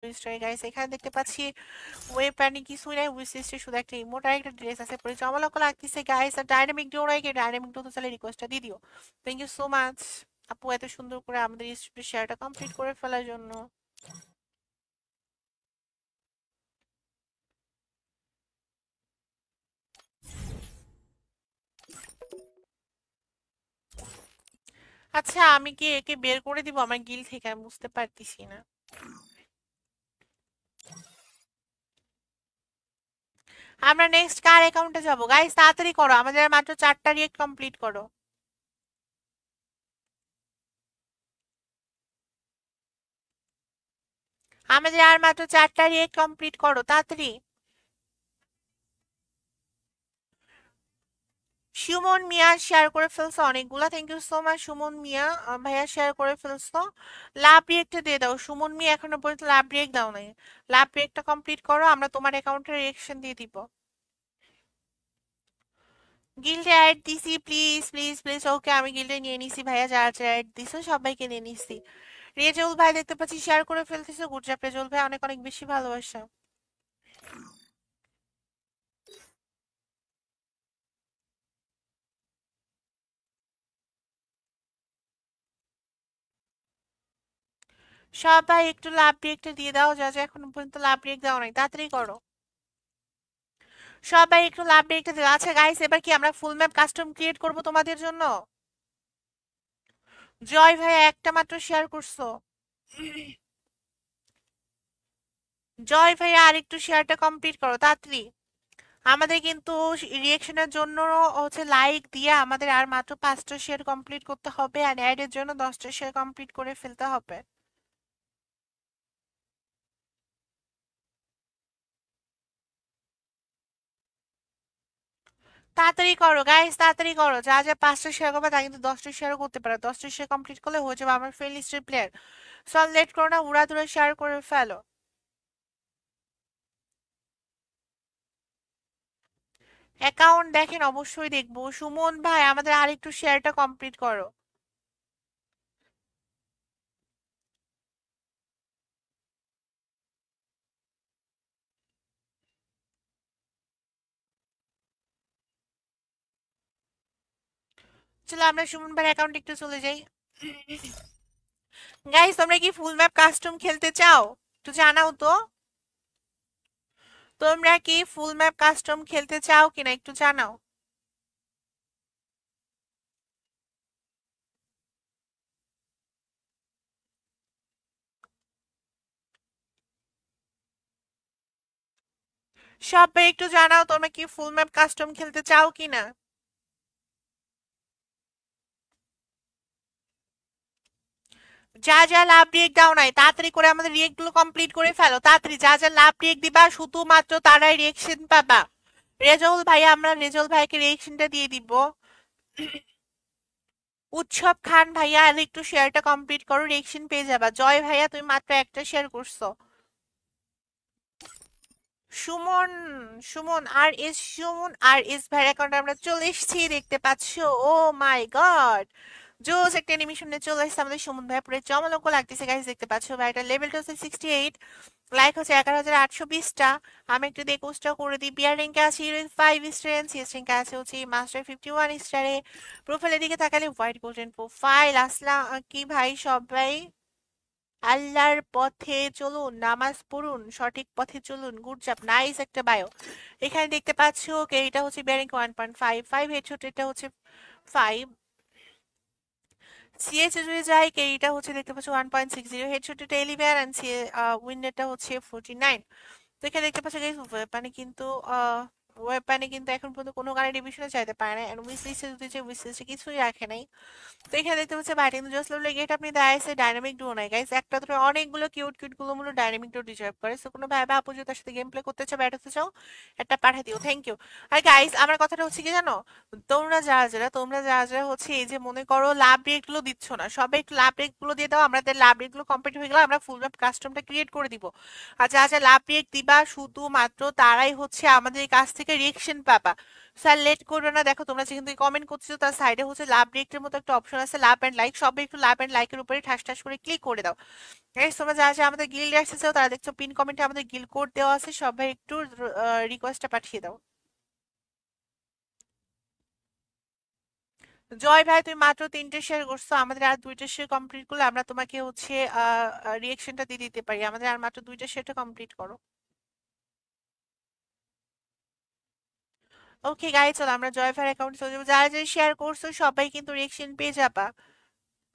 Guys এখানে দেখতে পাচ্ছি ওয়েব প্যানি কিছুই নাই, উইশলিস্টে শুধু একটা ইমোট আর একটা ড্রেস আছে, পরে চমলক লাগতেছে গাইস। আর ডাইনামিক ডো নাই, ডাইনামিক ডো তো চাইলে রিকোয়েস্টটা দিয়ে দিও। থ্যাংক ইউ সো মাচ আপু এত সুন্দর করে আমাদের স্টুডিও শেয়ারটা কমপ্লিট করে ফেলার জন্য। আচ্ছা আমি কি একে বের করে দিব আমার গিল থেকে? আমি বুঝতে পারতেছি না। আমরা নেক্সট কার অ্যাকাউন্টে যাবো গাইস? তাড়াতাড়ি করো, আমাদের আর মাত্র 4টা রিয়েক্ট কমপ্লিট করো। আমাদের আর মাত্র 4টা রিয়েক্ট কমপ্লিট করো তাড়াতাড়ি। সুমন মিয়া শেয়ার করে ফেলছো অনেকগুলা, thank you so much Suman Mia. ভাইয়া শেয়ার করে ফেলছো। লাভ রিয়েক্টটা দিয়ে দাও সুমন মিয়া, এখনো পর্যন্ত লাভ রিয়েক্ট দাও নাই। লাভ রিয়েক্টটা কমপ্লিট করো, আমরা তোমার অ্যাকাউন্টে রিয়েকশন দিয়ে দিব। গিল্ডে অ্যাড দিছি, প্লিজ প্লিজ প্লিজ। ওকে আমি গিল্ডে নিয়ে নিছি ভাইয়া, যারা যারা অ্যাড দিছো সবাইকে নিয়ে নিছি। রেজউল ভাই দেখতে পাচ্ছি শেয়ার করে ফেলতেছো, গুড জব রেজউল ভাই, অনেক অনেক বেশি ভালোবাসা। সবাই একটু লাভ রিয়েক্টটা দিয়ে দাও, যা যা এখনো পর্যন্ত লাভ রিয়েক্ট দাও নাই, তাড়াতাড়ি করো। সবাই একটু লাভ রেখে দিও। আচ্ছা গাইস এবার কি আমরা ফুল ম্যাপ কাস্টম ক্রিয়েট করব তোমাদের জন্য? জয় ভাই একটা মাত্র শেয়ার করছো। জয় ভাই আর একটু শেয়ারটা কমপ্লিট করো তাড়াতাড়ি। আমাদের কিন্তু রিয়েকশনের জন্য হচ্ছে লাইক দিয়ে আমাদের আর মাত্র 5টা শেয়ার কমপ্লিট করতে হবে, আর অ্যাড এর জন্য 10টা শেয়ার কমপ্লিট করে ফেলতে হবে। তাড়াতাড়ি করো গাইস, তাড়াতাড়ি করো। যা যা 5টা শেয়ার করবে তা কিন্তু 10টা শেয়ারও করতে পারো, 10টা শেয়ার কমপ্লিট করলে হয়ে যাবে আমার ফ্রেন্ড লিস্টের প্লেয়ার। সব লেট করো না, উড়াধুরা শেয়ার করে ফেলো। অ্যাকাউন্ট দেখেন, অবশ্যই দেখবো। সুমন ভাই আমাদের আরেকটু শেয়ারটা কমপ্লিট করো। চলো আমরা সুমন ভাইয়ের অ্যাকাউন্টে একটু চলে যাই। গাইস তোমরা কি ফুল ম্যাপ কাস্টম খেলতে চাও? একটু জানাও তো। তোমরা কি ফুল ম্যাপ কাস্টম খেলতে চাও কিনা একটু জানাও। সবাই একটু জানাও তোমরা কি ফুল ম্যাপ কাস্টম খেলতে চাও কিনা। যা যা লাভ রিয়েক্ট দাও নাই তাড়াতাড়ি করে আমাদের রিয়েক্ট গুলো কমপ্লিট করে ফেলো তাড়াতাড়ি। যা যা লাভ রিয়েক্ট দিবা শুধুমাত্র তারাই রিয়েকশন পাবা। রেজল ভাই আমরা রেজল ভাইকে রিয়েকশনটা দিয়ে দিব। উৎসব খান ভাইয়া আর একটু শেয়ারটা কমপ্লিট করো, রিয়েকশন পেয়ে যাবা। জয় ভাইয়া তুমি মাত্র একটা শেয়ার করছো। সুমন, সুমন আর এস, সুমন আর এস ভাইয়ের অ্যাকাউন্টে আমরা চলে এসেছি দেখতে পাচ্ছো। ও মাই গড, জোস একটা অ্যানিমেশনে চলে এসেছে আমাদের সুমন ভাই, পুরো জমলঙ্ক লাগতেছে গাইস। দেখতে পাচ্ছ ভাইটার লেভেলটা হচ্ছে 68, লাইক হচ্ছে 11,820টা। আমি একটু দেখোসটা করে দিই। বিয়ার র্যাঙ্কে আছে 5 স্টার, সিএস র্যাঙ্কে আছে হচ্ছে মাস্টার 51 স্টারে। প্রোফাইলের দিকে তাকালে হোয়াইট গোল্ডেন প্রোফাইল। আসলাম কি ভাই সবাই? আল্লাহর পথে চলুন, নামাজ পড়ুন, সঠিক পথে চলুন, গুড জব, নাইস একটা বায়ো। এখানে দেখতে পাচ্ছ এটা হচ্ছে বিয়ারিং 1.55, হেডশট এটা হচ্ছে 5। সিএস যদি যাই এটা হচ্ছে দেখতে পাচ্ছ 1.60, হেডশট এটা 11, এন্ড উইন্ডেটা হচ্ছে 49। তো এখানে দেখতে পাচ্ছ গাইস ওয়েপনে কিন্তু ওয়েপনে কিন্তু এখন পর্যন্ত কোনো গানের ডিভিশনে চাইতে পারে না, এন্ড উইশ লিস্টে যদি যে উইশ লিস্টে কিছুই রাখে নাই। তো এখানে দেখতে পাচ্ছি বাট কিন্তু জাস্ট লেভেল গেট আপনি দেয় আছে ডাইনামিক ডুও নাই গাইস, একটা ধরে অনেকগুলো কিউট কিউট গুলো মূল্য ডাইনামিক ডুও ডিজার্ভ করে। সো কোনো ভাই বা আপু যদি তার সাথে গেম প্লে করতে চাও, ব্যাট হতে চাও, একটা পাঠিয়ে দিও, থ্যাংক ইউ। আর গাইস আমার কথাটা হচ্ছে কি জানো, তোমরা যারা হচ্ছে এই যে মনে করো লাভ রেট গুলো দিচ্ছ না, সবাই একটু লাভ রেট গুলো দিয়ে দাও। আমাদের লাভ রেট গুলো কমপ্লিট হয়ে গেলে আমরা ফুল ম্যাপ কাস্টমটা ক্রিয়েট করে দিব। আর যা যা লাভ রেট দিবা শুধুমাত্র তারাই হচ্ছে আমাদের কাছ থেকে রিয়েকশন পাবা। স্যার লেট করবে না, দেখো তোমরা যেখান থেকে কমেন্ট করছো তার সাইডে হচ্ছে লাভ রিয়েক্টের মতো একটা অপশন আছে, লাভ অ্যান্ড লাইক, সবাই একটু লাভ অ্যান্ড লাইকের উপরে ঠাস ঠাস করে ক্লিক করে দাও। গাইস তোমরা যারা যারা আমাদের গিল্ডে আসতেছো তারা দেখছো পিন কমেন্টে আমাদের গিল্ড কোড দেওয়া আছে, সবাই একটু রিকোয়েস্টটা পাঠিয়ে দাও। জয় ভাই তুমি মাত্র 3টে শেয়ার করছো, আমাদের আর 2টা শেয়ার কমপ্লিট করলে আমরা তোমাকে হচ্ছে রিয়েকশনটা দিয়ে দিতে পারি, আমাদের আর মাত্র 2টা শেয়ারটা কমপ্লিট করো। ওকে গাইস চলো আমরা জয় ভাইয়ের অ্যাকাউন্টে চলে যাবো, যারা যারা শেয়ার করছো সবাই কিন্তু রিয়েকশন পেয়ে যাবা।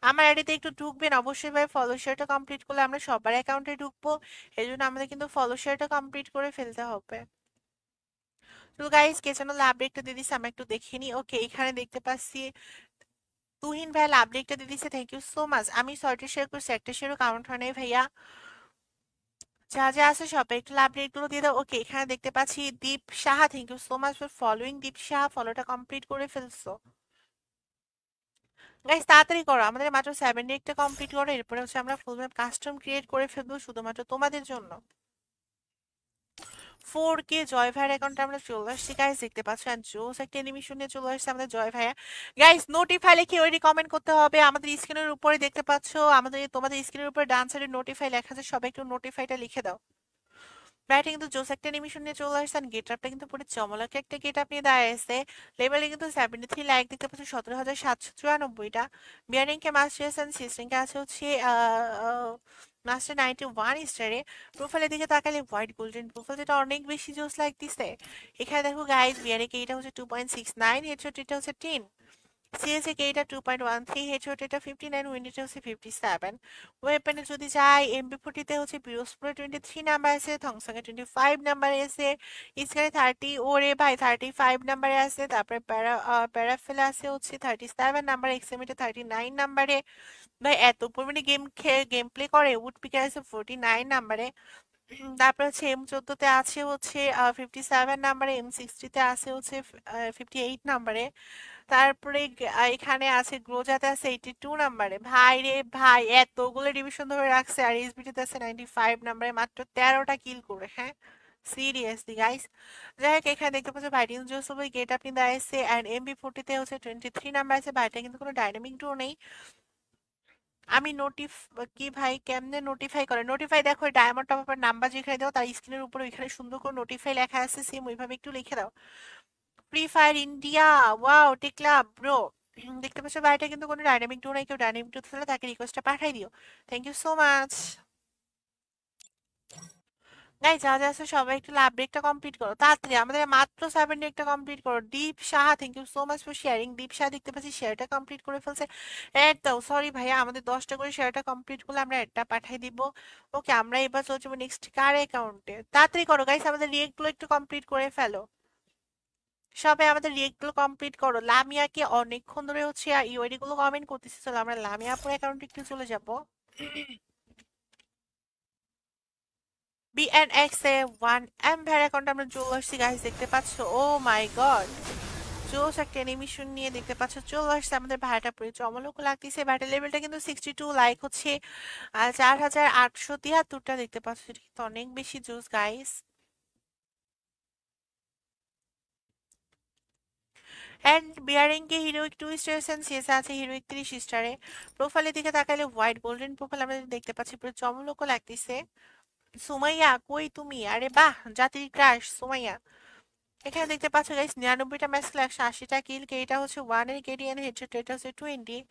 আমার আইডিতে একটু ঢুকবেন অবশ্যই ভাই, ফলো শেয়ারটা কমপ্লিট করলে আমরা সবার অ্যাকাউন্টে ঢুকবো, এই জন্য আমাদের কিন্তু ফলো শেয়ারটা কমপ্লিট করে ফেলতে হবে। তো গাইস কে যেন লাভ রেটটা দিয়ে দিচ্ছে আমরা একটু দেখে নিই। ওকে এখানে দেখতে পাচ্ছি তুহিন ভাই লাভ রেটটা দিয়ে দিচ্ছে, থ্যাংক ইউ সো মাচ। আমি 6টা শেয়ার করছি, একটা শেয়ারও কাউন্ট হয় নাই ভাইয়া। যা যা আছে সবাই একটু লাভ রেট গুলো দিয়ে দাও। ওকে এখানে দেখতে পাচ্ছি Deep Saha, thank you so much for following Deep Saha, ফলোটা কমপ্লিট করে ফেলছো। গাইস তাড়াতাড়ি করো, আমাদের মাত্র 7 ডে কমপ্লিট করো, এরপরে হচ্ছে আমরা ফুল ম্যাপ কাস্টম ক্রিয়েট করে ফেলবো শুধুমাত্র তোমাদের জন্য। 4K জয় ভাইয়ের অ্যাকাউন্টে আমরা চলে আসছি গাইস, দেখতে পাচ্ছ এন্ড জোস একটা অ্যানিমেশন নিয়ে চলে আসছে আমাদের জয় ভাইয়া। গাইস নোটিফাই লিখে ওই কমেন্ট করতে হবে, আমাদের স্ক্রিনের উপরে দেখতে পাচ্ছ, আমাদের তোমাদের স্ক্রিনের উপরে ডান সাইডে নোটিফাই লেখা আছে, সবাই একটু নোটিফাইটা লিখে দাও। ব্রাইট কিন্তু জোস একটা অ্যানিমেশন নিয়ে চলে আসছে, গেট আপটা কিন্তু পুরো চমৎকার একটা গেট আপ নিয়ে দাঁড়িয়েছে। লেভেলে কিন্তু 73 লাইক দেখতে পাচ্ছ, 17,794টা। বিয়ারিংকে মাস্টার্স এন্ড সিস্টেমকে আছে হচ্ছে মাস্টার 91 স্টারে। প্রোফাইলের দিকে তাকালে হোয়াইট গোল্ডেন প্রোফাইল, যেটা অনেক বেশি জোস লাগতেছে। এখানে দেখো গাইস বিয়ারিংকে এটা হচ্ছে 2.69, হেডশট এটা হচ্ছে 10, সিএসএ কে এটা 2.13, হেডশট এটা 59, উইন্ড এটা হচ্ছে 57। ওয়েপনে যদি যাই এমবি40 তে হচ্ছে পিরোজপুরে 23 নাম্বার আছে, থংসংয়ে 25 নাম্বারে আছে, ইসকারে 30, ওরে ভাই 35 নাম্বারে আছে, তারপরে প্যারাফেলে আছে হচ্ছে 37 নাম্বারে, এক্সএমএটা 39 নাম্বারে। ভাই এত পরিমাণে গেম প্লে করে, উড পিকার আছে 49 নাম্বারে। তারপর হচ্ছে M14 তে আছে হচ্ছে 57 নাম্বারে, M60 তে আছে হচ্ছে 58 নাম্বারে। তারপরে এখানে আছে গ্রোজাতে আছে 82 নাম্বারে। ভাই রে ভাই এতগুলো ডিভিশন ধরে রাখছে, আর এসবিটিতে আছে 95 নাম্বারে, মাত্র 13টা কিল করে, হ্যাঁ সিরিয়াসলি গাইস। যাই হোক এখানে দেখতে পাচ্ছ ভাইটিন জোসেফের গেট আপনি দাঁড়িয়েছে, অ্যান্ড MB40 তে হচ্ছে 23 নাম্বার আছে, ভাইটা কিন্তু কোনো ডাইনামিক ড্রো নেই। আমি কি ভাই কেমনে নোটিফাই করে, নোটিফাই দেখো ডায়মন্ড টপ আপের নাম্বার যেখানে দাও তার স্ক্রিনের উপরে ওইখানে সুন্দর করে নোটিফাই লেখা আছে, সেম ওইভাবে একটু লিখে দাও। ফ্রি ফায়ার ইন্ডিয়া, ওয়াও টিকলা ব্রো। দেখতে পাচ্ছ ভাইটা কিন্তু কোনো ডাইনামিক ডো নাই, কেউ ডাইনামিক ডো থাকলে তাকে রিকোয়েস্টটা পাঠাই দিও, thank you so much. Guys যা যা আছে সবাই একটু লাভ ব্রেকটা কমপ্লিট করো তাড়াতাড়ি, আমাদের মাত্র 7 ডে কমপ্লিট করো। Deep Saha thank you so much for sharing, Deep Saha দেখতে পাচ্ছি শেয়ারটা কমপ্লিট করে ফেলছে। অ্যাড দাও, সরি ভাইয়া আমাদের 10টা করে শেয়ারটা কমপ্লিট করলে আমরা একটা পাঠাই দিব। ওকে আমরা এবার চলে যাবো নেক্সট কার অ্যাকাউন্টে, তাড়াতাড়ি করো গাইস, আমাদের রিয়েক্ট গুলো একটু কমপ্লিট করে ফেলো। সবাই আমাদের রিয়েক্ট গুলো কমপ্লিট করো। লামিয়াকে অনেকক্ষণ ধরে হচ্ছে ইউআইডি গুলো কমেন্ট করতেছে, চলো আমরা লামিয়া আপুর অ্যাকাউন্টে একটু চলে যাব। বিএনএক্স এ 1 এম ভাইয়ের অ্যাকাউন্টে আমরা চলে আসছি গাইস, দেখতে পাচ্ছ ও মাই গড জোস একটা অ্যানিমেশন নিয়ে দেখতে পাচ্ছ চলে আসছে আমাদের ভাইয়াটা, পুরো চমলক লাগতেছে। ভাইয়াটার লেভেলটা কিন্তু 62, লাইক হচ্ছে 4,873টা দেখতে পাচ্ছ, এটা কিন্তু অনেক বেশি জোস গাইস। অ্যান্ড বিয়ারিংকে হিরোইক 2 স্টার এন্ড সিএস আছে হিরোইক 30 স্টারে। প্রোফাইলের দিকে তাকালে হোয়াইট গোল্ডেন প্রোফাইল আমরা দেখতে পাচ্ছি, পুরো চমলক লাগতেছে। সুমাইয়া কই তুমি, আরে বাহ জাতির ক্রাশ সুমাইয়া। এখানে দেখতে পাচ্ছ গাইস 99টা ম্যাচ খেলে 180টা কিল, কেটা হচ্ছে 1 এর কেডিএন, হেডশট এটা হচ্ছে 20,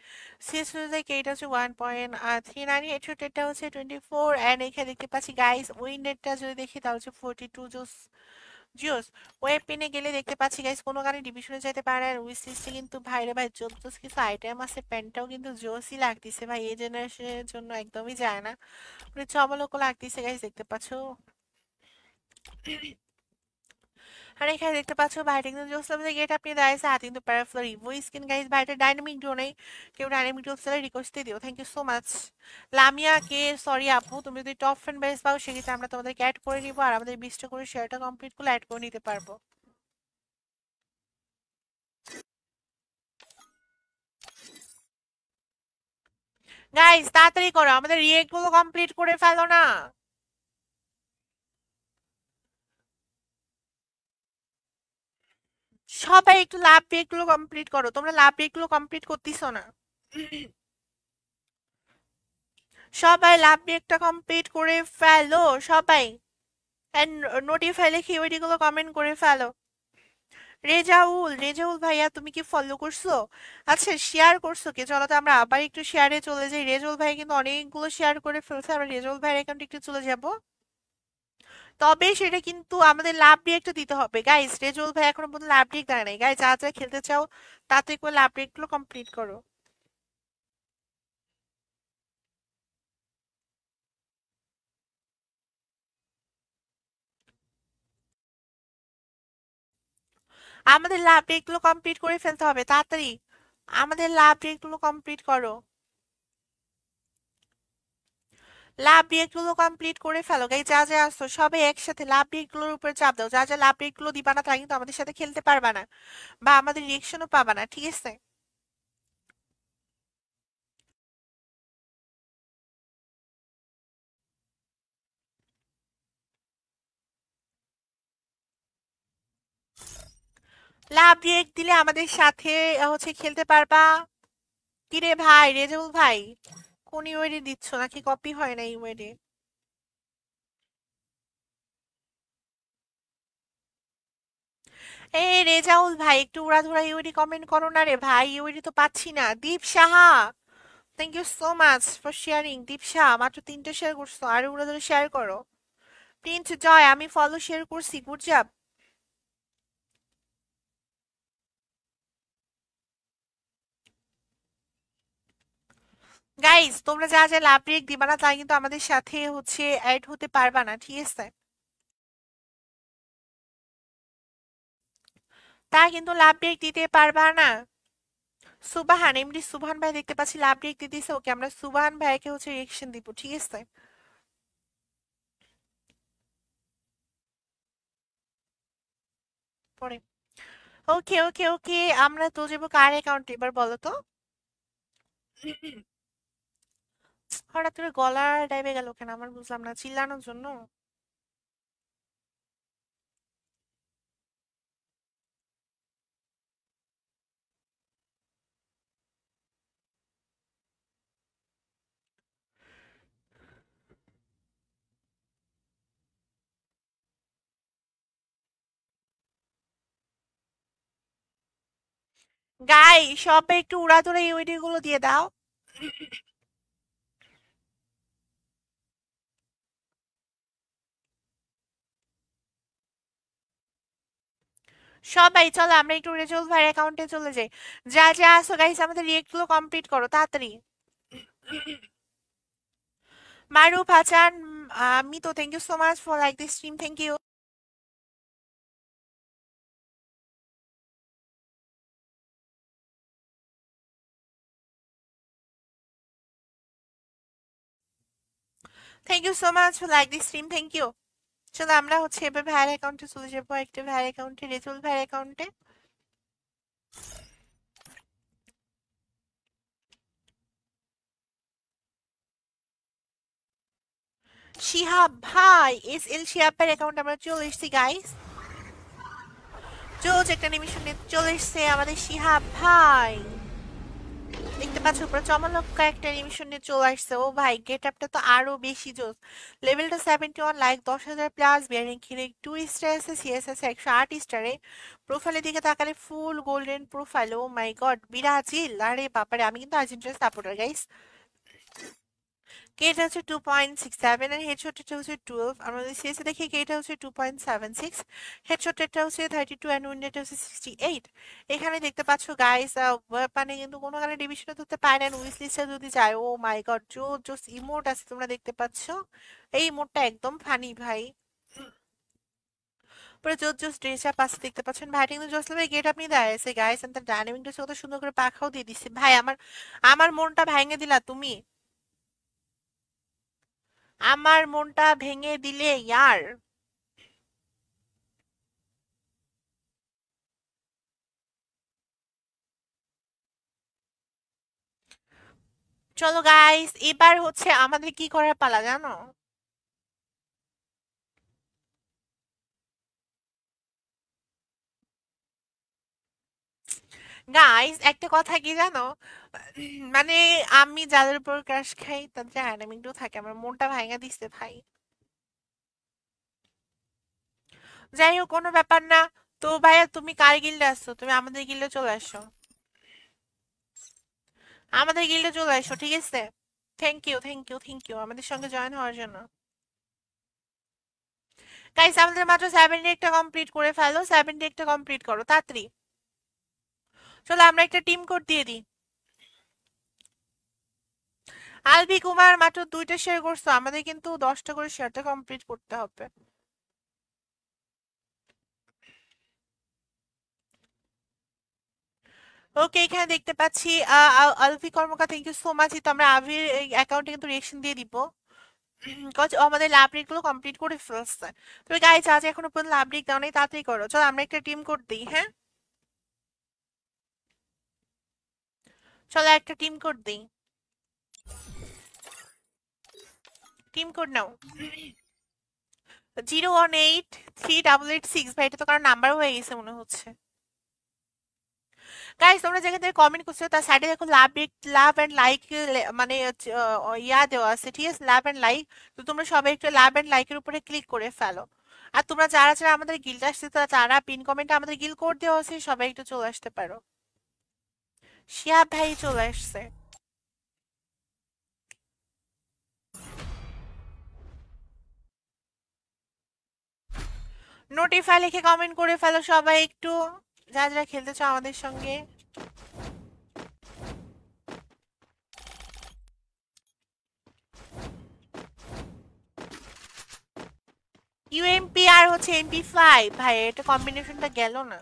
সিএস অনুযায়ী কেটা হচ্ছে 1.39, হেডশট এটা হচ্ছে 24। এন্ড এখানে দেখতে পাচ্ছি গাইস উইন রেটটা যদি দেখি তাহলে হচ্ছে 42 জোস জিওস। ওয়েব পিনে গেলে দেখতে পাচ্ছি গাইস কোনো গানে ডিভিশনে যেতে পারে, আর উইশ লিস্টে কিন্তু ভাইরে ভাই জোস কিছু আইটেম আছে, প্যান্টটাও কিন্তু জোসই লাগতেছে ভাই, এই জেনারেশনের জন্য একদমই যায় না, মানে চমলক লাগতেছে গাইস দেখতে পাচ্ছো। আর এখানে দেখতে পাচ্ছ ভাইটা কিন্তু জোস লেভেলের গেট আপনি দাঁড়িয়েছে, হাতে কিন্তু প্যারাফ্লোর ইভো স্কিন গাইস, ভাইটা ডাইনামিক ড্রো নেই, কেউ ডাইনামিক ড্রো সেলে রিকোয়েস্ট দিয়ে দিও, thank you so much. Lamia কে সরি আপু, তুমি যদি টপ ফ্যান বেস পাও সেক্ষেত্রে আমরা তোমাদেরকে অ্যাড করে নিবো, আর আমাদের 20টা করে শেয়ারটা কমপ্লিট করলে অ্যাড করে নিতে পারবো। গাইস তাড়াতাড়ি করো, আমাদের রিয়েক্ট গুলো কমপ্লিট করে ফেলো না। সবাই একটু লাভ ব্রেক গুলো কমপ্লিট করো, তোমরা লাভ ব্রেক গুলো কমপ্লিট করতেছো না। সবাই লাভ ব্রেকটা কমপ্লিট করে ফেলো সবাই। এন্ড নোটিফাই লিখে ওইটি গুলো কমেন্ট করে ফেলো। রেজাউল, রেজাউল ভাইয়া তুমি কি ফলো করছো? আচ্ছা শেয়ার করছো কি? চলো তো আমরা আবার একটু শেয়ারে চলে যাই। রেজাউল ভাই কিন্তু অনেকগুলো শেয়ার করে ফেলছে, আমরা রেজাউল ভাইয়ের অ্যাকাউন্টে একটু চলে যাব। তবে সেটা কিন্তু আমাদের লাভ রিয়েক্টটা দিতে হবে গাইস। রেজাউল ভাই এখনো পর্যন্ত লাভ রিয়েক্ট দেয় নাই গাইস। যা যা খেলতে চাও তাতে করে লাভ রিয়েক্ট গুলো কমপ্লিট করো। আমাদের লাভ রিয়েক্ট গুলো কমপ্লিট করে ফেলতে হবে তাড়াতাড়ি। আমাদের লাভ রিয়েক্ট গুলো কমপ্লিট করো। লাভ রিয়েক্ট গুলো কমপ্লিট করে ফেলো গাইস। যা যা আসছো সবাই একসাথে লাভ রিয়েক্ট গুলোর উপরে চাপ দাও। যা যা লাভ রিয়েক্ট গুলো দিবা না তারা কিন্তু আমাদের সাথে খেলতে পারবা না, বা আমাদের রিয়েকশনও পাবা না, ঠিক আছে? লাভ রিয়েক্ট দিলে আমাদের সাথে হচ্ছে খেলতে পারবা। কিরে ভাই রেজাউল ভাই, কোন ইউআইডি দিচ্ছ নাকি কপি হয় না ইউআইডি? এই রেজাউল ভাই একটু উড়াধুরা ইউআইডি কমেন্ট করো না রে ভাই, ইউআইডি তো পাচ্ছি না। Deep Saha, thank you so much for sharing. Deep Saha মাত্র 3টে শেয়ার করছো, আরে উড়াধুরা শেয়ার করো। প্রিন্স জয় আমি ফলো শেয়ার করছি, গুড জব। গাইস তোমরা যা যা লাভ রিয়েক্ট দিবা না তা কিন্তু আমাদের সাথে হচ্ছে অ্যাড হতে পারবা না, ঠিক আছে? তা কিন্তু লাভ রিয়েক্ট দিতে পারবা না। সুবাহান, এমডি সুবহান ভাই দেখতে পাচ্ছি লাভ রিয়েক্ট দিতেছে, ওকে আমরা সুবহান ভাইকে হচ্ছে রিয়েকশন দিব, ঠিক আছে? পরে ওকে ওকে ওকে, আমরা তো যাবো কার অ্যাকাউন্টে এবার বলো তো? হঠাৎ করে গলা ডাইবে গেল কেন আমার বুঝলাম না, চিল্লানোর জন্য? গাই সবাই একটু উড়াধুরা ইউআইডি গুলো দিয়ে দাও। সবাই চলো আমরা একটু রেজুল ভাইয়ের অ্যাকাউন্টে চলে যাই। যা যা আসো গাইস আমাদের রিয়েক্ট গুলো কমপ্লিট করো তাড়াতাড়ি। মারুফ হাসান, আমি তো thank you so much for like this stream, thank you. Thank you so much for like this stream, thank you. চলো আমরা হচ্ছে এবার ভাইয়ের অ্যাকাউন্টে চলে যাবো, একটা ভাইয়ের অ্যাকাউন্টে, রেজুল ভাইয়ের অ্যাকাউন্টে। শিহাব ভাই, এস এল শিহাবের অ্যাকাউন্ট আমরা চলে এসেছি গাইস। জোজ একটা নিমিশনে চলে এসেছে আমাদের শিহাব ভাই। দেখতে পাচ্ছ পুরো চমৎকার একটা অ্যানিমেশন নিয়ে চলে আসছে। ও ভাই গেট আপটা তো আরো বেশি জোস। লেভেলটা 71, লাইক 10,000 প্লাস, বিয়ারিং খিলে 2 স্টার আছে, সিএস আছে 108 স্টারে। প্রোফাইলের দিকে তাকালে ফুল গোল্ডেন প্রোফাইল, ও মাই গড বিরাজিল, আরে বাপারে আমি কিন্তু আর্জেন্টিনার সাপোর্টার গাইস। কেটা হচ্ছে 2.67 এর হেডশটটা হচ্ছে 12, আমাদের সিএসএ দেখি কেটা হচ্ছে 2.76, হেডশটটা হচ্ছে 32 অ্যান্ড উইন্ডেডটা হচ্ছে 68। এখানে দেখতে পাচ্ছ গাইস মানে কিন্তু কোনো কারণে ডিভিশনে ধরতে পারে না, উইস লিস্টে যদি যায় ও মাই গড জো জোস ইমোট আছে তোমরা দেখতে পাচ্ছ। এই ইমোটটা একদম ফানি ভাই। পুরো জোস জোস ড্রেস আপ আছে দেখতে পাচ্ছেন, ভাই কিন্তু জোসলে ভাই গেট আপনি দেয় আছে গাইস, এন্ড তার ডাইনামিক ড্রেস কত সুন্দর করে পাখাও দিয়ে দিছে ভাই। আমার আমার মনটা ভেঙে দিলা তুমি, আমার মনটা ভেঙে দিলে ইয়ার। চলো গাইস এবার হচ্ছে আমাদের কি করার পালা জানো? গাইস একটা কথা কি জানো, মানে আমি যাদের উপর ক্রাশ খাই তাদের ডায়নামিক ডু থাকে, আমার মনটা ভাঙা দিচ্ছে ভাই। যাই হোক কোনো ব্যাপার না। তো ভাইয়া তুমি কার গিল্ডে আসছো? তুমি আমাদের গিল্ডে চলে আসো, আমাদের গিল্ডে চলে আসো, ঠিক আছে? Thank you, thank you, thank you আমাদের সঙ্গে জয়েন হওয়ার জন্য। গাইস আমাদের মাত্র 70 একটা কমপ্লিট করে ফেলো, 70 একটা কমপ্লিট করো তাড়াতাড়ি। চলো আমরা একটা টিম কোড দিয়ে দিই। আলবি কুমার মাত্র 2টা শেয়ার করছো, আমাদের কিন্তু 10টা করে শেয়ারটা কমপ্লিট করতে হবে। ওকে এখানে দেখতে পাচ্ছি আলফি কর্মকার, থ্যাংক ইউ সো মাচ। তো আমরা আভির অ্যাকাউন্টে কিন্তু রিয়েকশন দিয়ে দিব। কজ আমাদের ল্যাব রেট গুলো কমপ্লিট করে ফেলছে। তবে গাইজ আজ এখনো পর্যন্ত ল্যাব রেট দাও নাই, তাড়াতাড়ি করো। চলো আমরা একটা টিম কোড দিই, হ্যাঁ চলো একটা টিম কোড দিই। টিম কোড নাও 0183886। ভাই এটা তো কারণ নাম্বার হয়ে গেছে মনে হচ্ছে। গাইস তোমরা যেখান থেকে কমেন্ট করছো তার সাইডে দেখো লাভ এন্ড লাইক, মানে ইয়া দেওয়া আছে, ঠিক আছে? Love and like. তো তোমরা সবাই একটু লাভ এন্ড লাইকের উপরে ক্লিক করে ফেলো। আর তোমরা যারা যারা আমাদের গিল্ডে আসছে তারা যারা পিন কমেন্টে আমাদের গিল্ড কোড দেওয়া আছে সবাই একটু চলে আসতে পারো। শিয়াব ভাই চলে আসছে। নোটিফাই লিখে কমেন্ট করে ফেলো সবাই একটু, যারা যারা খেলতে চাও আমাদের সঙ্গে। ইউএমপি আর হচ্ছে MP5, ভাই এটা কম্বিনেশনটা গেল না।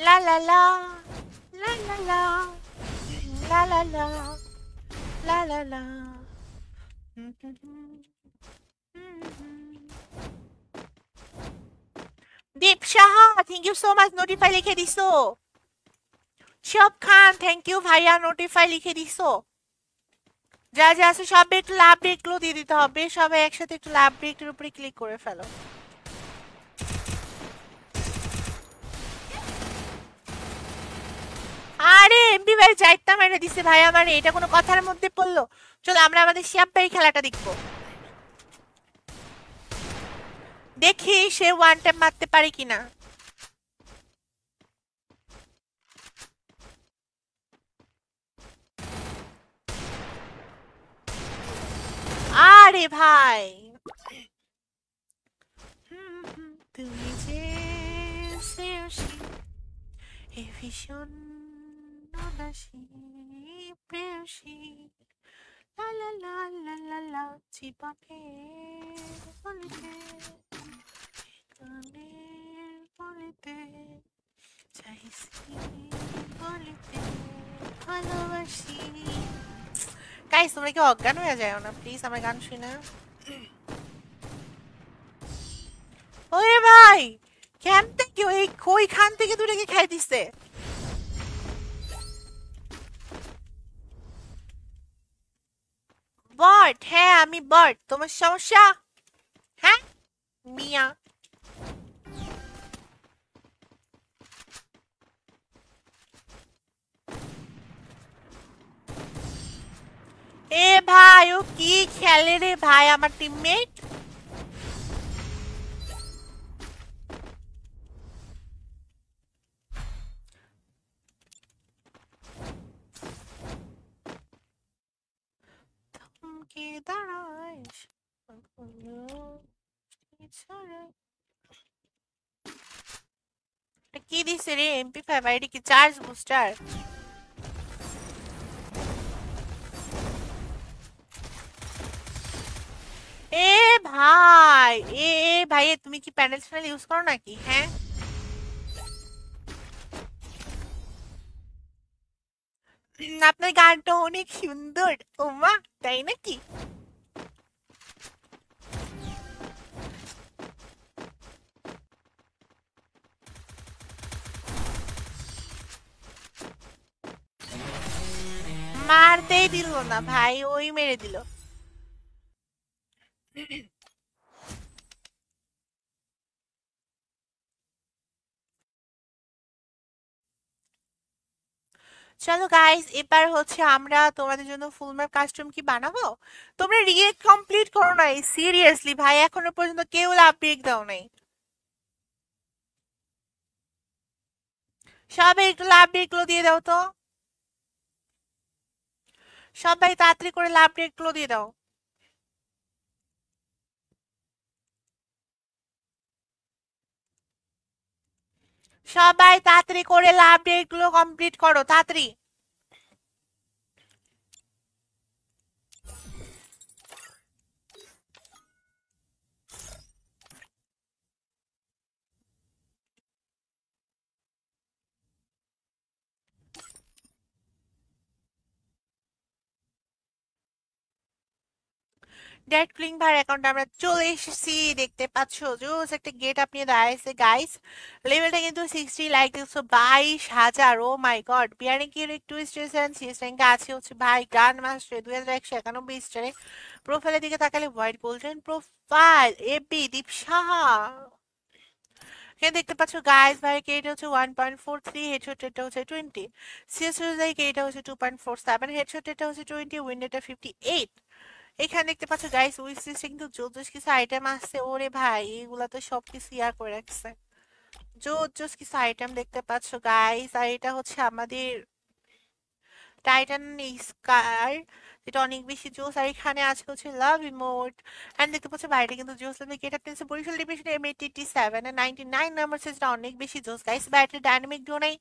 লা লা লা লা লা লা লা লা লা লা লা লা। Deep Saha thank you so much, notify লিখে দিছো। শিব খান থ্যাংক ইউ ভাইয়া, নোটিফাই লিখে দিছো। যা যা আছে সব একটু লাভ ব্রেকগুলো দিয়ে দিতে হবে, সবাই একসাথে একটু লাভ ব্রেকের উপরে ক্লিক করে ফেলো। আরে এমবি ভাই চাইতা মেরে দিছে ভাই আমার, এটা কোনো কথার মধ্যে পড়লো? চলো আমরা আমাদের শিয়াব ভাই খেলাটা দেখবো, দেখি সে ওয়ান টাইম মারতে পারে কিনা। আরে ভাই তুমি যে শ্রেয়সী এ ভীষণ উদাসী প্রেয়সী লা লা লা লা লা লা চিপাকে বলিতে গানের বলিতে চাইছি বলিতে ভালোবাসি। গাইস তোমরা কি অজ্ঞান হয়ে যায় না প্লিজ আমার গান শুনে? ওরে ভাই ক্যাম্প থেকে ওই ওইখান থেকে দুটাকে খাই দিছে। বট, হ্যাঁ আমি বট, তোমার সমস্যা? হ্যাঁ মিয়া। এ ভাই ও কি খেলে রে ভাই আমার টিমমেট। থমকে দাঁড়ায় এটা কি দিছে রে? MP5 আইডি কি চার্জ বুস্টার? এ ভাই এ ভাই তুমি কি প্যানেল চ্যানেল ইউজ করো নাকি? হ্যাঁ আপনার গানটা অনেক সুন্দর। ওমা, তাই নাকি? মারতেই দিল না ভাই, ওই মেরে দিল। চলো গাইস, এবার হচ্ছে আমরা তোমাদের জন্য ফুল ম্যাপ কাস্টম কি বানাবো। তোমরা রিয়েক্ট কমপ্লিট করো নাই, সিরিয়াসলি ভাই, এখনো পর্যন্ত কেউ লাভ ব্রেক দাও নাই। সবাই একটু লাভ ব্রেক গুলো দিয়ে দাও তো। সবাই তাড়াতাড়ি করে লাভ ব্রেক গুলো দিয়ে দাও। সবাই তাড়াতাড়ি করে লাভ ব্রেক গুলো কমপ্লিট করো, তাড়াতাড়ি। ডেড ক্লিং ভাইয়ের অ্যাকাউন্টে আমরা চলে এসেছি, দেখতে পাচ্ছ জোস একটা গেট আপ নিয়ে দাঁড়াইছে গাইস। লেভেলটা কিন্তু 60, লাইক দেখছো 22,000। ও মাই গড, বিয়ারিং কি একটু স্টেশন সিএস র্যাঙ্কে আছে হচ্ছে ভাই গ্র্যান্ড মাস্টার 2191 স্টারে। প্রোফাইলের দিকে তাকালে হোয়াইট গোল্ডেন প্রোফাইল এবি দীপ সাহা। এখানে দেখতে পাচ্ছ গাইস ভাইয়ের কেটা হচ্ছে 1.43, হেডশট রেটটা হচ্ছে 20, সিএস অনুযায়ী কেটা হচ্ছে 2.47, হেডশট রেটটা হচ্ছে 20, উইন্ডোটা 58। এখানে দেখতে পাচ্ছ গাইস উইশ লিস্টে কিন্তু জোস জোস কিছু আইটেম আসছে, ওরে ভাই এগুলা তো সবকিছু ইয়ার করে রাখছে। জোস জোস কিছু আইটেম দেখতে পাচ্ছ গাইস, আর এটা হচ্ছে আমাদের টাইটান স্কার, যেটা অনেক বেশি জোস। আর এখানে আছে হচ্ছে লাভ ইমোট। এন্ড দেখতে পাচ্ছ বাইরে কিন্তু জোস লেভেল গেট আপ টেন্সে বরিশাল ডিভিশন M887 এর 99 নাম্বার, যেটা অনেক বেশি জোস গাইস। ব্যাটারি ডাইনামিক ডিও নাই,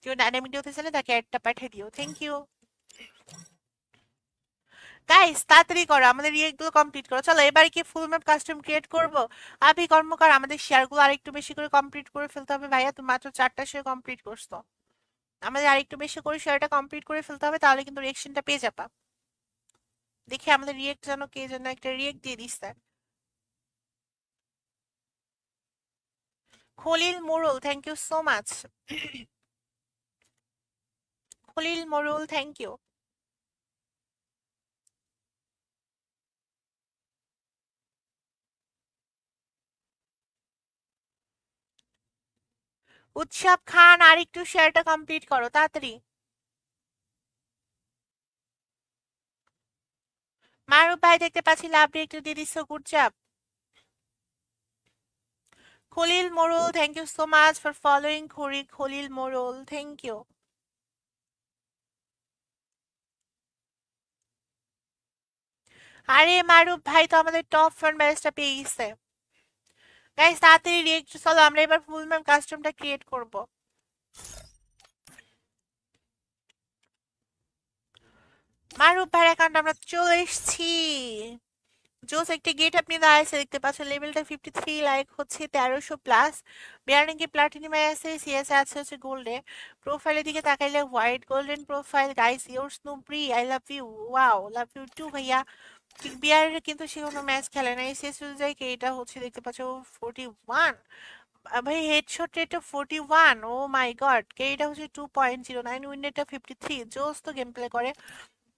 কেউ ডাইনামিক ডিওতে চাইলে তাকে একটা পাঠিয়ে দিও, থ্যাংক ইউ। গাইস তাড়াতাড়ি করো, আমাদের রিয়েক্ট গুলো কমপ্লিট করো। চলো এবার কি ফুল ম্যাপ কাস্টম ক্রিয়েট করব। আবি কর্মকার, আমাদের শেয়ার গুলো আরেকটু বেশি করে কমপ্লিট করে ফেলতে হবে ভাইয়া, তুমি মাত্র 4টা শেয়ার কমপ্লিট করছো। আমাদের আরেকটু বেশি করে শেয়ারটা কমপ্লিট করে ফেলতে হবে, তাহলে কিন্তু রিয়েকশনটা পেয়ে যাবা। দেখি আমাদের রিয়েক্ট যেন কে যেন একটা রিয়েক্ট দিয়ে দিচ্ছে। Khalil Morol, thank you so much. Khalil Morol, thank you. Utsab Khan, আরেকটু শেয়ারটা কমপ্লিট করো তাড়াতাড়ি। মারুফ ভাই দেখতে পাচ্ছি লাভ রিয়েক্ট দিয়ে দিচ্ছ, good job. Khalil Morul, thank you so much for following Khalil Morul. Thank you. আরে মারুফ ভাই তো আমাদের টপ ফ্রন্ট ব্যাচটা পেয়ে গেছে। গাইস তাড়াতাড়ি রিয়েক্ট, চলো আমরা এবার ফুল ম্যাপ কাস্টমটা ক্রিয়েট করব। মারুফ ভাইয়ের অ্যাকাউন্ট আমরা চলে এসেছি। জোস একটা গেট আপনি দাঁড়াইছে দেখতে পাচ্ছ, লেভেলটা 53, লাইক হচ্ছে 1300 প্লাস। বিয়ারিং কি প্লাটিনামে আছে, সিএস আছে হচ্ছে গোল্ডে। প্রোফাইলের দিকে তাকাইলে white golden profile. Guys your স্নুপ্রি, I love you, wow love you too ভাইয়া। বিয়ারের কিন্তু সে কোনো ম্যাচ খেলে না, সিএস অনুযায়ী এটা হচ্ছে দেখতে পাচ্ছ 41। ভাই হেডশট রেটটা 41, ও মাই গড। কে এটা হচ্ছে 2.09, উইন্ডেটা 53, জোস তো গেম প্লে করে।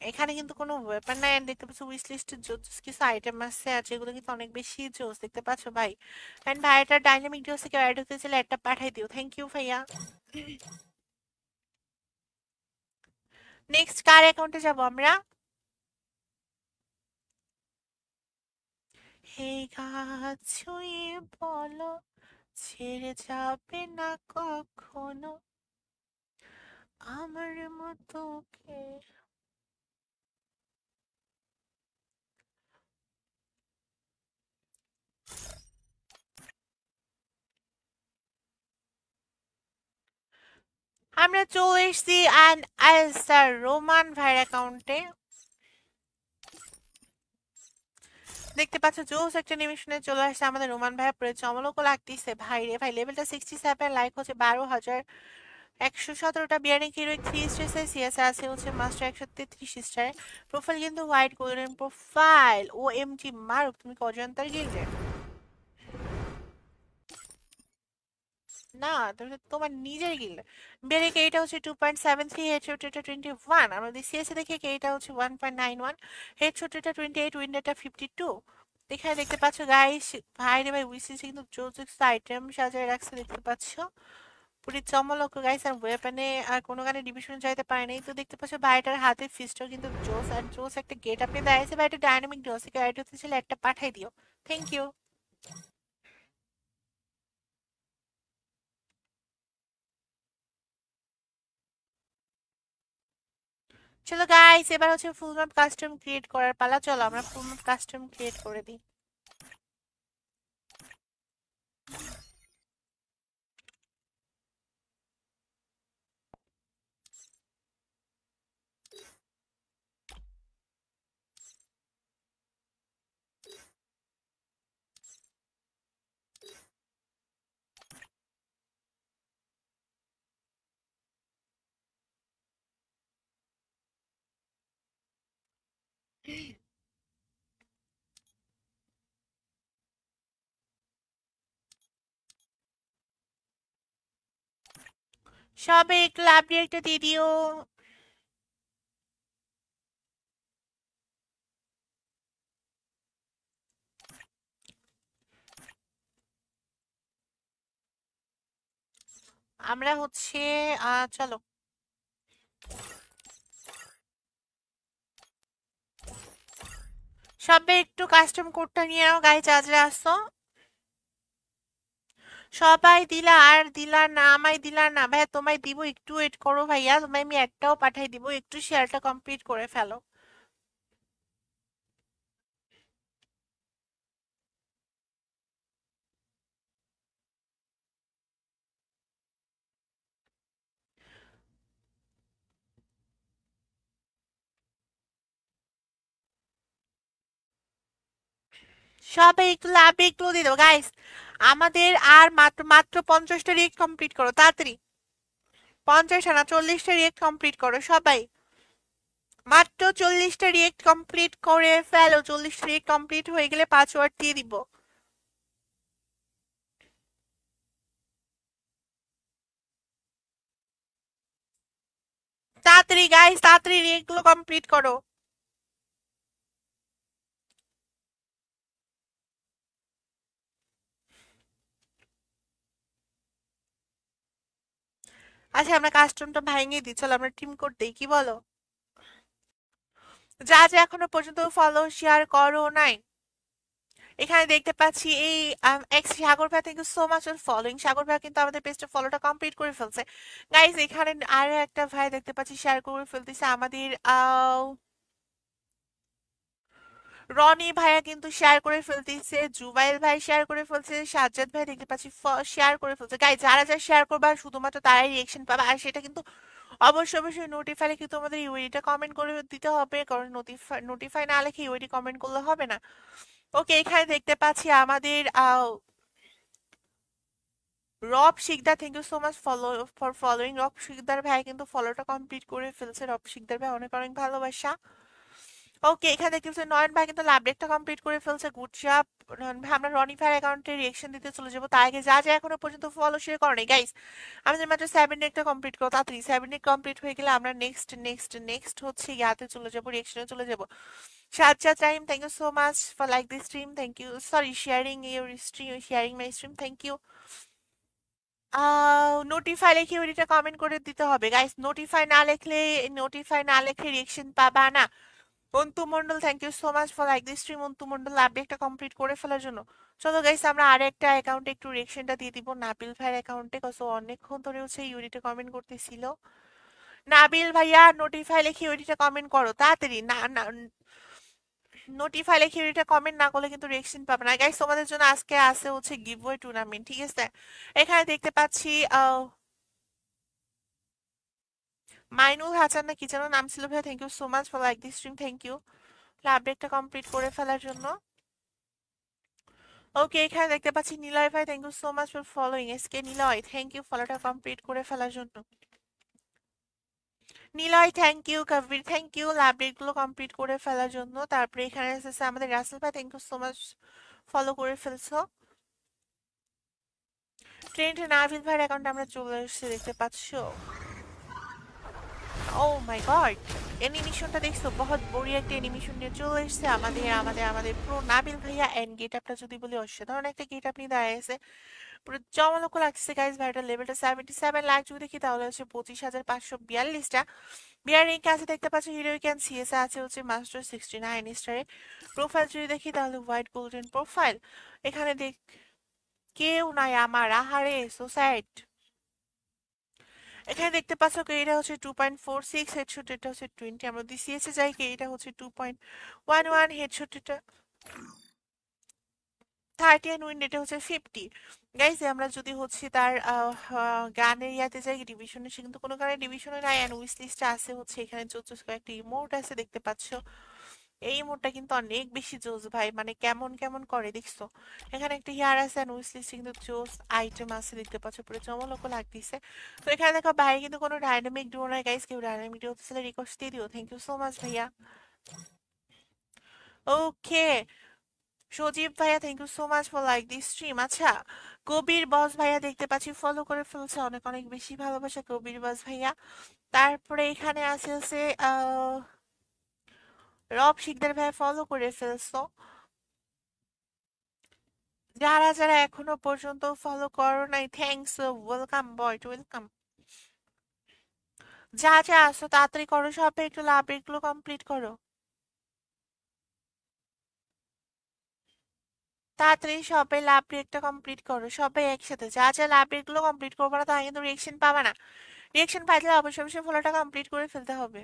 এখানে কিন্তু কোনো ওয়েপন নাই। এন্ড দেখতে পাচ্ছ উইশ লিস্টে জোস কিছু আইটেম আছে, আর যেগুলো কিন্তু অনেক বেশি জোস দেখতে পাচ্ছ ভাই। এন্ড ভাই এটা ডাইনামিক ডিওস থেকে অ্যাড হতে চাইলে একটা পাঠাই দিও, থ্যাংক ইউ ভাইয়া। নেক্সট কার অ্যাকাউন্টে যাব আমরা। হে গাছ ছুঁয়ে বলো, ছেড়ে যাবে না কখনো আমার মতো কে। আমরা চলে এসেছি অ্যান্ড স্যার রোমান ভাইয়ের অ্যাকাউন্টে। দেখতে পাচ্ছ জোস একটা নিমিশনে চলে আসছে আমাদের রোমান ভাইয়া, পুরো চমলকও লাগতেছে ভাই রে ভাই। লেভেলটা 67, লাইক হচ্ছে 12,000, 117টা বিয়ারিং হিরোইক 3 স্টার সিএসএ আছে হচ্ছে মাস্টার 133 স্টারে। প্রোফাইল কিন্তু হোয়াইট গোল্ডেন প্রোফাইল। ও এম জি মারুক, তুমি অজন্তার গিল্ডে? না, তুমি তো তোমার নিজের গিল্ডে। বিয়ারিং এইটা হচ্ছে 2.73, হেডশট এটা 21। আমরা যদি সিএসএ দেখি এইটা হচ্ছে 1.91, হেডশট এটা 28, উইন্ডোটা 52। এখানে দেখতে পাচ্ছ গাইস, ভাই রে ভাই উইসিসি কিন্তু জোজেক্স আইটেম সাজায় রাখছে দেখতে পাচ্ছ। পুরি চমলক গাইস। আর ওয়েপনে আর কোনো গানে ডিভিশনে যাইতে পারে নাই, তো দেখতে পাচ্ছ ভাইটার হাতে ফিস্টও কিন্তু জোস আর জোস একটা গেট আপনি দেখাইছে ভাই, এটা ডাইনামিক জোস। এটা ছিল একটা পাঠাই দিও, থ্যাংক ইউ। চলো গাইস, এবার হচ্ছে ফুল ম্যাপ কাস্টম ক্রিয়েট করার পালা। চলো আমরা ফুল ম্যাপ কাস্টম ক্রিয়েট করে দিই। সবাই একটু লাভ দিয়ে একটা দিয়ে দিও। আমরা হচ্ছে চলো সবাই একটু কাস্টম কোডটা নিয়ে নাও গাইস, আজরা আসো। সবাই দিলা আর দিলা না, আমায় দিলা না ভাইয়া, তোমায় দিব, একটু ওয়েট করো ভাইয়া, তোমায় আমি একটাও পাঠাই দিব, একটু শেয়ারটা কমপ্লিট করে ফেলো। সবাই একটু লাভ একটু দিয়ে দেবো গাইস। আমাদের আর মাত্র মাত্র 50টা রিয়েক্ট কমপ্লিট করো তাড়াতাড়ি। 50টা না, 40টা রিয়েক্ট কমপ্লিট করো সবাই। মাত্র 40টা রিয়েক্ট কমপ্লিট করে ফেলো, 40টা রিয়েক্ট কমপ্লিট হয়ে গেলে পাসওয়ার্ড দিয়ে দিব। তাড়াতাড়ি গাইস, তাড়াতাড়ি রিয়েক্ট গুলো কমপ্লিট করো। আচ্ছা আমরা কাস্টমটা ভাঙিয়ে দিই, চলো আমরা টিম কোড দিই, কি বলো? যা যা এখনো পর্যন্ত ফলো শেয়ার করো নাই, এখানে দেখতে পাচ্ছি এই এক্স সাগর ভাই, thank you so much for following. Sagar ভাই কিন্তু আমাদের পেজটা ফলোটা কমপ্লিট করে ফেলছে গাইস। এখানে আরো একটা ভাই দেখতে পাচ্ছি শেয়ার করে ফেলতেছে আমাদের রনি ভাইয়া কিন্তু শেয়ার করে ফেলতেছে, জুবাইল ভাই শেয়ার করে ফেলছে, সাজ্জাদ ভাই দেখতে পাচ্ছি শেয়ার করে ফেলছে। গাইস যারা যারা শেয়ার করবে শুধুমাত্র তারাই রিয়েকশন পাবে, আর সেটা কিন্তু অবশ্যই অবশ্যই নোটিফাই কিন্তু আমাদের ইউআইডিটা কমেন্ট করে দিতে হবে, কারণ নোটিফাই নোটিফাই না লিখে ইউআইডি কমেন্ট করলে হবে না। ওকে, এখানে দেখতে পাচ্ছি আমাদের Rob Sikder, thank you so much for following. Rob Sikder ভাই কিন্তু ফলোটা কমপ্লিট করে ফেলছে, রব শিকদার ভাই অনেক অনেক ভালোবাসা। ওকে, এখানে দেখতে পাচ্ছি নয়ন ভাই কিন্তু লাভ ডেটটা কমপ্লিট করে ফেলছে, গুড জব নয়ন ভাই। আমরা রনি ভাইয়ের অ্যাকাউন্টে রিয়েকশন দিতে চলে যাবো, তার আগে যা যা এখনো পর্যন্ত ফলো শেয়ার করেনি গাইস, আমাদের মাত্র 7 ডেটটা কমপ্লিট করো তাড়াতাড়ি। 7 ডেট কমপ্লিট হয়ে গেলে আমরা নেক্সট নেক্সট নেক্সট হচ্ছে ইয়াতে চলে যাবো, রিয়েকশনে চলে যাবো। Sajjad Rahim, thank you so much for like this stream, thank you, sorry sharing your stream, sharing my stream, thank you. Notify লিখে ওইটা কমেন্ট করে দিতে হবে গাইস, নোটিফাই না লিখলে রিয়েকশন পাবা না। Antu Mondal, thank you so much for like this stream. Antu Mondal আপডেটটা কমপ্লিট করে ফেলার জন্য। চলো গাইস আমরা আরেকটা অ্যাকাউন্টে একটু রিয়েকশনটা দিয়ে দিব, নাবিল ভাইয়ের অ্যাকাউন্টে, কত অনেকক্ষণ ধরে হচ্ছে ইউনিটে কমেন্ট করতেছিল। নাবিল ভাইয়া নোটিফাই লিখে ওইটা কমেন্ট করো তাড়াতাড়ি, না না, নোটিফাই লিখে ওইটা কমেন্ট না করলে কিন্তু রিয়েকশন পাবে না গাইস। তোমাদের জন্য আজকে আছে হচ্ছে গিভওয়ে টুর্নামেন্ট, ঠিক আছে? এখানে দেখতে পাচ্ছি মাইনুল হাসান না কি যেন নাম ছিল ভাই, thank you so much for like this stream, thank you আপডেটটা কমপ্লিট করে ফেলার জন্য। ওকে, এখানে দেখতে পাচ্ছি নিলয় ভাই, thank you so much for following. SK Niloy, thank you ফলোটা কমপ্লিট করে ফেলার জন্য। Niloy thank you, Kabir thank you love গুলো কমপ্লিট করে ফেলার জন্য। তারপরে এখানে এসেছে আমাদের রাসেল ভাই, thank you so much, follow করে ফেলছো। ট্রেন্ড নাভিদ ভাইয়ের অ্যাকাউন্টে আমরা চলে এসেছি দেখতে পাচ্ছো। ও মাই গড, অ্যানিমেশনটা দেখছো, বহুত বড়িয়া একটা অ্যানিমেশন নিয়ে চলে এসেছে আমাদের আমাদের আমাদের প্রো নাবিল ভাইয়া। এন্ড গেট আপটা যদি বলি, অসাধারণ একটা গেট আপ নিয়ে দাঁড়িয়েছে, পুরো জমলক লাগছে গাইজ। ভাইটার লেভেলটা 77 লাখ, যদি দেখি তাহলে হচ্ছে 25,542টা বিয়ার র্যাঙ্ক আছে দেখতে পাচ্ছ। হিরোইক অ্যান্ড সিএসএ আছে হচ্ছে মাস্টার 69 স্টারে। প্রোফাইল যদি দেখি তাহলে হোয়াইট গোল্ডেন প্রোফাইল। এখানে দেখ কেউ নাই আমার, আহারে সোসাইট। এখানে দেখতে পাচ্ছ এটা হচ্ছে 2.46 হেডশট, এটা হচ্ছে 20। আমরা যদি সিএসএ যাই এটা হচ্ছে 2.11 হেডশট, এটা 30 এন্ড উইন্ড এটা হচ্ছে 50। গাইজ আমরা যদি হচ্ছে তার গানের ইয়াতে যাই ডিভিশনে, সে কিন্তু কোনো কারণে ডিভিশনে নাই। অ্যান্ড উইস লিস্টে আছে হচ্ছে এখানে জোস কয়েকটা ইমোট আছে দেখতে পাচ্ছ। এই ইমোটটা কিন্তু অনেক বেশি জোস ভাই, মানে কেমন কেমন করে দেখছো। এখানে একটা হেয়ার আছে অ্যান্ড উইস লিস্টে কিন্তু জোস আইটেম আছে দেখতে পাচ্ছ, পুরো চমলক লাগতেছে। তো এখানে দেখো বাইরে কিন্তু কোনো ডাইনামিক ডিও নাই গাইজ, কেউ ডাইনামিক ডিও হচ্ছে রিকোয়েস্ট দিয়ে দিও। থ্যাংক ইউ সো মাচ ভাইয়া। ওকে সজীব ভাইয়া, thank you so much for like this stream. আচ্ছা, কবির বস ভাইয়া দেখতে পাচ্ছি ফলো করে ফেলছে, অনেক অনেক বেশি ভালোবাসা কবির বস ভাইয়া। তারপরে এখানে আছে হচ্ছে রব শিকদার ভাইয়া, ফলো করে ফেলছো। যারা যারা এখনো পর্যন্ত ফলো করো নাই, থ্যাংকস, ওয়েলকাম বয়, ওয়েলকাম। যা যা আসো তাড়াতাড়ি করো, সবাই একটু লাভ গুলো কমপ্লিট করো তাড়াতাড়ি, সবাই লাভ ব্রেকটা কমপ্লিট করো সবাই একসাথে। যা যা লাভ ব্রেক গুলো কমপ্লিট করবো না তারা কিন্তু রিয়েকশন পাবে না। রিয়েকশন পাইলে অবশ্যই অবশ্যই ফলোটা কমপ্লিট করে ফেলতে হবে।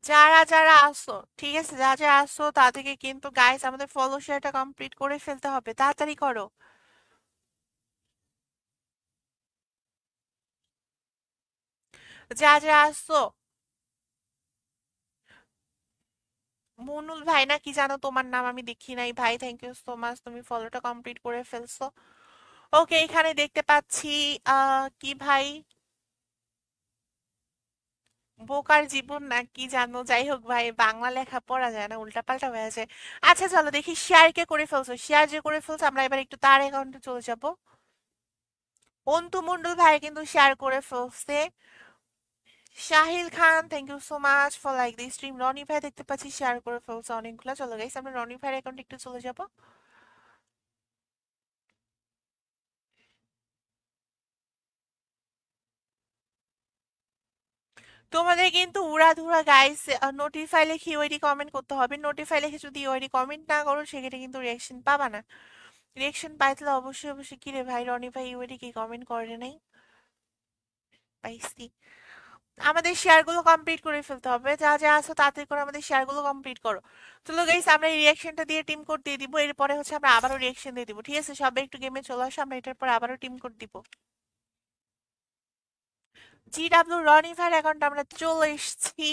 যারা যারা আসো, ঠিক আছে, যারা যারা আসো তাদেরকে কিন্তু গাইস আমাদের ফলো শেয়ারটা কমপ্লিট করে ফেলতে হবে, তাড়াতাড়ি করো। যা যা আসো। মনুল ভাই না কি জানো তোমার নাম, আমি দেখি নাই ভাই, থ্যাংক ইউ সো মাচ, তুমি ফলোটা কমপ্লিট করে ফেলছো। ওকে এখানে দেখতে পাচ্ছি কি ভাই, বোকার জীবন না কি জানো, যাই হোক ভাই, বাংলা লেখা পড়া যায় না, উল্টাপাল্টা হয়ে যায়। আচ্ছা চলো দেখি শেয়ার কে করে ফেলছো, শেয়ার যে করে ফেলছো আমরা এবার একটু তার অ্যাকাউন্টে চলে যাব। অন্তু মন্ডল ভাই কিন্তু শেয়ার করে ফেলছে। Shahil Khan, thank you so much for like this stream. Roni ভাই দেখতে পাচ্ছি শেয়ার করে ফেলছে অনেকগুলো। চলো গাইস আমরা রনি ভাইয়ের অ্যাকাউন্টে একটু চলে যাব। তোমাদের কিন্তু উড়াধুরা গাইস নোটিফাই লিখে ইউআইডি কমেন্ট করতে হবে। নোটিফাই লিখে যদি ইউআইডি কমেন্ট না করো সেক্ষেত্রে কিন্তু রিয়াকশন পাবা না। রিয়াকশন পাইলে অবশ্যই অবশ্যই, কি রে ভাই রনি ভাই ইউআইডি কি কমেন্ট করে নাই? পাইছি। আমাদের শেয়ার গুলো কমপ্লিট করে ফেলতে হবে, যা যা আছো তাড়াতাড়ি করে আমাদের শেয়ার গুলো কমপ্লিট করো। চলো গাইস আমরা এই রিয়াকশনটা দিয়ে টিম কোড দিয়ে দিব, এরপরে হচ্ছে আমরা আবারও রিয়াকশন দিয়ে দিব, ঠিক আছে? সবাই একটু গেমে চলে আসো, আমরা এটার পর আবারও টিম কোড দিব। জি ডাব্লিউ রনি ভাইয়ের অ্যাকাউন্ট আমরা চলে এসেছি।